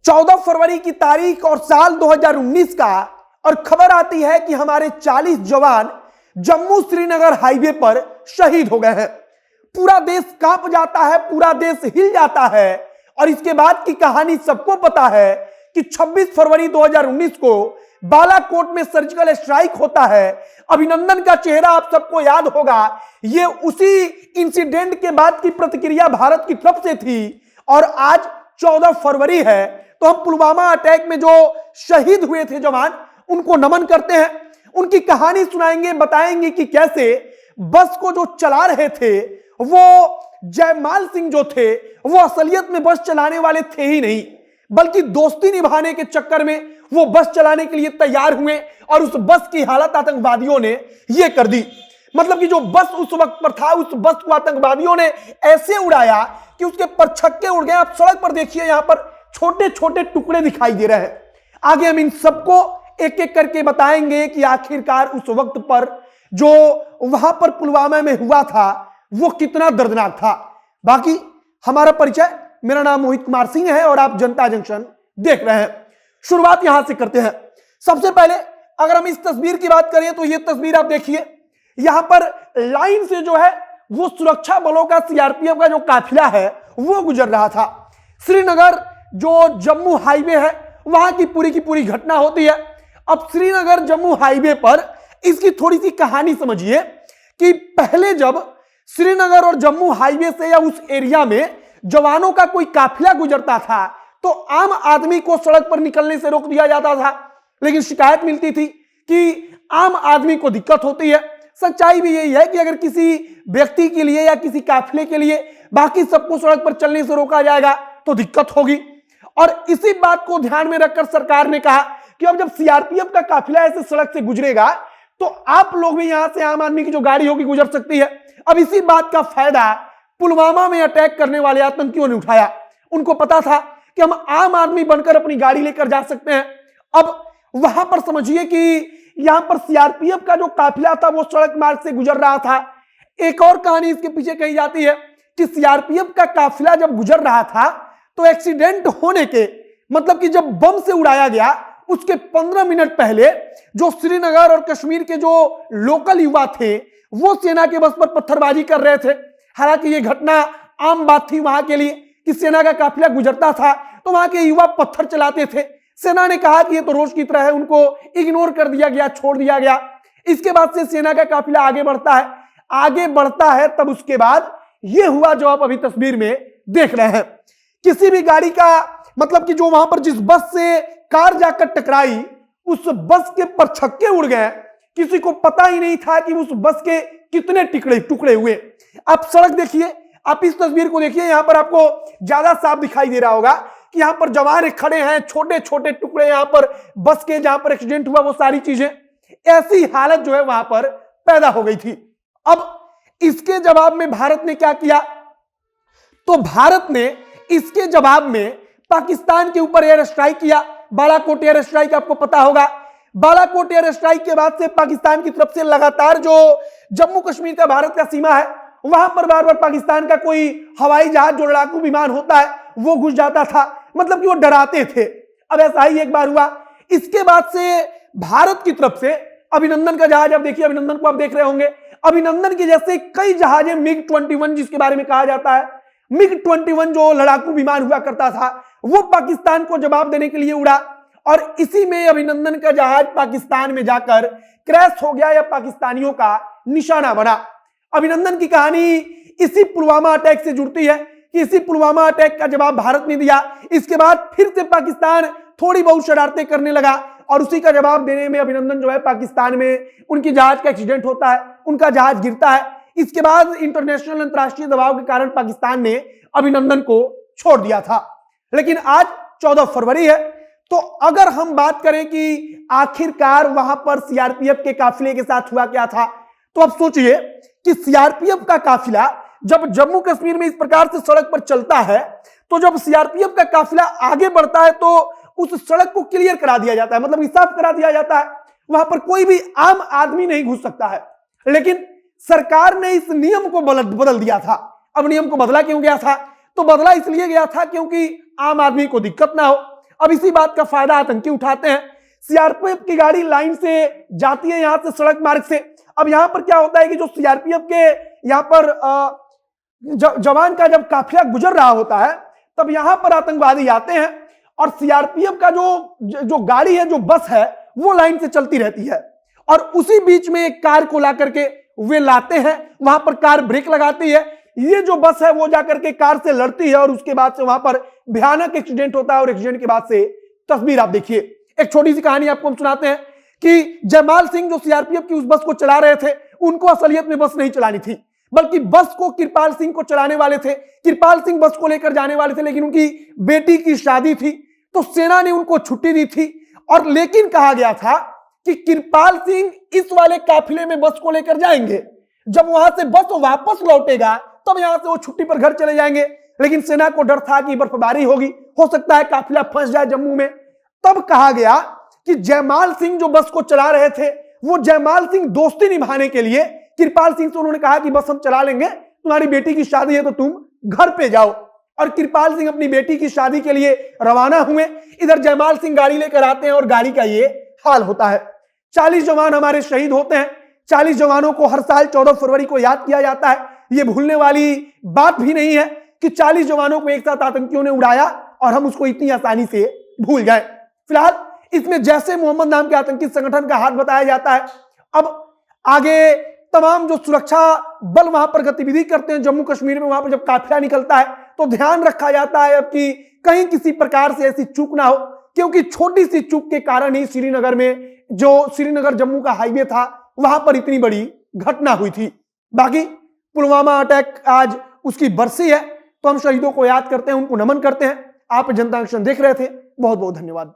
14 फरवरी की तारीख और साल 2019 का, और खबर आती है कि हमारे 40 जवान जम्मू श्रीनगर हाईवे पर शहीद हो गए हैं। पूरा देश कांप जाता है, पूरा देश हिल जाता है। और इसके बाद की कहानी सबको पता है कि 26 फरवरी 2019 को बालाकोट में सर्जिकल स्ट्राइक होता है। अभिनंदन का चेहरा आप सबको याद होगा। यह उसी इंसिडेंट के बाद की प्रतिक्रिया भारत की तरफ से थी। और आज 14 फरवरी है, तो हम पुलवामा अटैक में जो शहीद हुए थे जवान, उनको नमन करते हैं। उनकी कहानी सुनाएंगे, बताएंगे कि कैसे बस को जो चला रहे थे वो जयमाल सिंह जो थे, वो असलियत में बस चलाने वाले थे ही नहीं, बल्कि दोस्ती निभाने के चक्कर में वो बस चलाने के लिए तैयार हुए। और उस बस की हालत आतंकवादियों ने ये कर दी। मतलब कि जो बस उस वक्त पर था, उस बस को आतंकवादियों ने ऐसे उड़ाया कि उसके परछक्के उड़ गए। आप सड़क पर देखिए, यहां पर छोटे छोटे टुकड़े दिखाई दे रहे हैं। आगे हम इन सबको एक एक करके बताएंगे कि आखिरकार उस वक्त पर जो वहां पर पुलवामा में हुआ था वो कितना दर्दनाक था। बाकी हमारा परिचय, मेरा नाम मोहित कुमार सिंह है और आप जनता जंक्शन देख रहे हैं। शुरुआत यहां से करते हैं। सबसे पहले अगर हम इस तस्वीर की बात करें तो ये तस्वीर आप देखिए, यहां पर लाइन से जो है वो सुरक्षा बलों का, सीआरपीएफ का जो काफिला है वो गुजर रहा था। श्रीनगर जो जम्मू हाईवे है वहां की पूरी घटना होती है। अब श्रीनगर जम्मू हाईवे पर इसकी थोड़ी सी कहानी समझिए कि पहले जब श्रीनगर और जम्मू हाईवे से या उस एरिया में जवानों का कोई काफिला गुजरता था तो आम आदमी को सड़क पर निकलने से रोक दिया जाता था। लेकिन शिकायत मिलती थी कि आम आदमी को दिक्कत होती है। सच्चाई भी यही है कि अगर किसी व्यक्ति के लिए या किसी काफिले के लिए बाकी सबको सड़क पर चलने से रोका जाएगा तो दिक्कत होगी। और इसी बात को ध्यान में रखकर सरकार ने कहा कि अब जब सीआरपीएफ का काफिला ऐसे सड़क से गुजरेगा तो आप लोग भी यहां से, आम आदमी की जो गाड़ी होगी, गुजर सकती है। अब इसी बात का फायदा पुलवामा में अटैक करने वाले आतंकियों ने उठाया। उनको पता था कि हम आम आदमी बनकर अपनी गाड़ी लेकर जा सकते हैं। अब वहां पर समझिए कि यहां पर सीआरपीएफ का जो काफिला था वो सड़क मार्ग से गुजर रहा था। एक और कहानी इसके पीछे कही जाती है कि सीआरपीएफ का काफिला जब गुजर रहा था तो एक्सीडेंट होने के, मतलब कि जब बम से उड़ाया गया उसके 15 मिनट पहले जो श्रीनगर और कश्मीर के जो लोकल युवा थे वो सेना के बस पर पत्थरबाजी कर रहे थे। हालांकि ये घटना आम बात थी वहां के लिए कि सेना का काफिला गुजरता था तो वहां के युवा पत्थर चलाते थे। सेना ने कहा कि ये तो रोज की तरह है, उनको इग्नोर कर दिया गया, छोड़ दिया गया। इसके बाद से सेना का काफिला आगे बढ़ता है। तब उसके बाद ये हुआ जो आप अभी तस्वीर में देख रहे हैं। किसी भी गाड़ी का, मतलब कि जो वहां पर जिस बस से कार जाकर टकराई उस बस के परछक्के उड़ गए। किसी को पता ही नहीं था कि उस बस के कितने टुकड़े हुए। आप सड़क देखिए, आप इस तस्वीर को देखिए, यहां पर आपको ज्यादा साफ दिखाई दे रहा होगा कि यहां पर जवान खड़े हैं, छोटे छोटे टुकड़े यहां पर बस के, जहां पर एक्सीडेंट हुआ वो सारी चीजें। ऐसी हालत जो है वहां पर पैदा हो गई थी। अब इसके जवाब में भारत ने क्या किया, तो भारत ने इसके जवाब में पाकिस्तान के ऊपर एयर स्ट्राइक किया। बालाकोट एयर स्ट्राइक आपको पता होगा। बालाकोट एयर स्ट्राइक के बाद से पाकिस्तान की तरफ से लगातार जो जम्मू कश्मीर का भारत का सीमा है वहां पर बार बार पाकिस्तान का कोई हवाई जहाज, जो लड़ाकू विमान होता है, वो घुस जाता था। मतलब कि वो डराते थे। अब ऐसा ही एक बार हुआ। इसके बाद से भारत की तरफ से अभिनंदन का जहाज, आप देखिए, अभिनंदन को आप देख रहे होंगे, अभिनंदन के जैसे कई जहाजें, MiG-21 जिसके बारे में कहा जाता है, MiG-21 जो लड़ाकू विमान हुआ करता था, वो पाकिस्तान को जवाब देने के लिए उड़ा। और इसी में अभिनंदन का जहाज पाकिस्तान में जाकर क्रैश हो गया या पाकिस्तानियों का निशाना बना। अभिनंदन की कहानी इसी पुलवामा अटैक से जुड़ती है कि इसी पुलवामा अटैक का जवाब भारत ने दिया। इसके बाद फिर से पाकिस्तान थोड़ी बहुत शरारतें करने लगा और उसी का जवाब देने में अभिनंदन जो है, पाकिस्तान में उनकी जहाज का एक्सीडेंट होता है, उनका जहाज गिरता है। इसके बाद इंटरनेशनल, अंतरराष्ट्रीय दबाव के कारण पाकिस्तान ने अभिनंदन को छोड़ दिया था। लेकिन आज 14 फरवरी है, तो अगर हम बात करें कि आखिरकार वहां पर सीआरपीएफ के काफिले के साथ हुआ क्या था, तो अब सोचिए कि सीआरपीएफ का काफिला जब जम्मू कश्मीर में इस प्रकार से सड़क पर चलता है, तो जब सीआरपीएफ का काफिला आगे बढ़ता है तो उस सड़क को क्लियर करा दिया जाता है, मतलब साफ करा दिया जाता है। वहां पर कोई भी आम आदमी नहीं घुस सकता है। लेकिन सरकार ने इस नियम को बदल दिया था। अब नियम को बदला क्यों गया था, तो बदला इसलिए गया था क्योंकि आम आदमी को दिक्कत ना हो। अब इसी बात का फायदा आतंकी उठाते हैं। सीआरपीएफ की गाड़ी लाइन से जाती है यहां से सड़क मार्ग से। अब यहां पर क्या होता है कि जो सीआरपीएफ के यहां पर जवान का जब काफिला गुजर रहा होता है तब यहां पर आतंकवादी आते हैं और सीआरपीएफ का जो गाड़ी है, जो बस है, वो लाइन से चलती रहती है और उसी बीच में एक कार को ला करके वे लाते हैं। वहां पर कार ब्रेक लगाती है, ये जो बस है वो जाकर के कार से लड़ती है और उसके बाद से वहां पर भयानक एक्सीडेंट होता है। और एक्सीडेंट के बाद से तस्वीर आप देखिए। एक छोटी सी कहानी आपको हम सुनाते हैं कि जयमाल सिंह जो सीआरपीएफ की उस बस को चला रहे थे, उनको असलियत में बस नहीं चलानी थी, बल्कि बस को कृपाल सिंह को चलाने वाले थे। कृपाल सिंह बस को लेकर जाने वाले थे, लेकिन उनकी बेटी की शादी थी तो सेना ने उनको छुट्टी दी थी। और लेकिन कहा गया था कि कृपाल सिंह इस वाले काफिले में बस को लेकर जाएंगे, जब वहां से बस वापस लौटेगा तब यहां से वो छुट्टी पर घर चले जाएंगे। लेकिन सेना को डर था कि बर्फबारी होगी, हो सकता है काफिला फंस जाए जम्मू में। तब कहा गया कि जयमाल सिंह जो बस को चला रहे थे, वो जयमाल सिंह दोस्ती निभाने के लिए कृपाल सिंह से उन्होंने कहा कि बस हम चला लेंगे, तुम्हारी बेटी की शादी है तो तुम घर पे जाओ। और कृपाल सिंह अपनी बेटी की शादी के लिए रवाना हुए। इधर जयमाल सिंह गाड़ी लेकर आते हैं और गाड़ी का ये हाल होता है। 40 जवान हमारे शहीद होते हैं। 40 जवानों को हर साल 14 फरवरी को याद किया जाता है। ये भूलने वाली बात भी नहीं है कि 40 जवानों को एक साथ आतंकियों ने उड़ाया और हम उसको इतनी आसानी से भूल जाए। फिलहाल इसमें जैसे मोहम्मद नाम के आतंकी संगठन का हाथ बताया जाता है। अब आगे तमाम जो सुरक्षा बल वहां पर गतिविधि करते हैं जम्मू कश्मीर में, वहां पर जब काफिला निकलता है तो ध्यान रखा जाता है अब कि कहीं किसी प्रकार से ऐसी चूक ना हो, क्योंकि छोटी सी चूक के कारण ही श्रीनगर में, जो श्रीनगर जम्मू का हाईवे था, वहां पर इतनी बड़ी घटना हुई थी। बाकी पुलवामा अटैक आज उसकी बरसी है, तो हम शहीदों को याद करते हैं, उनको नमन करते हैं। आप जनता एक्शन देख रहे थे, बहुत बहुत धन्यवाद।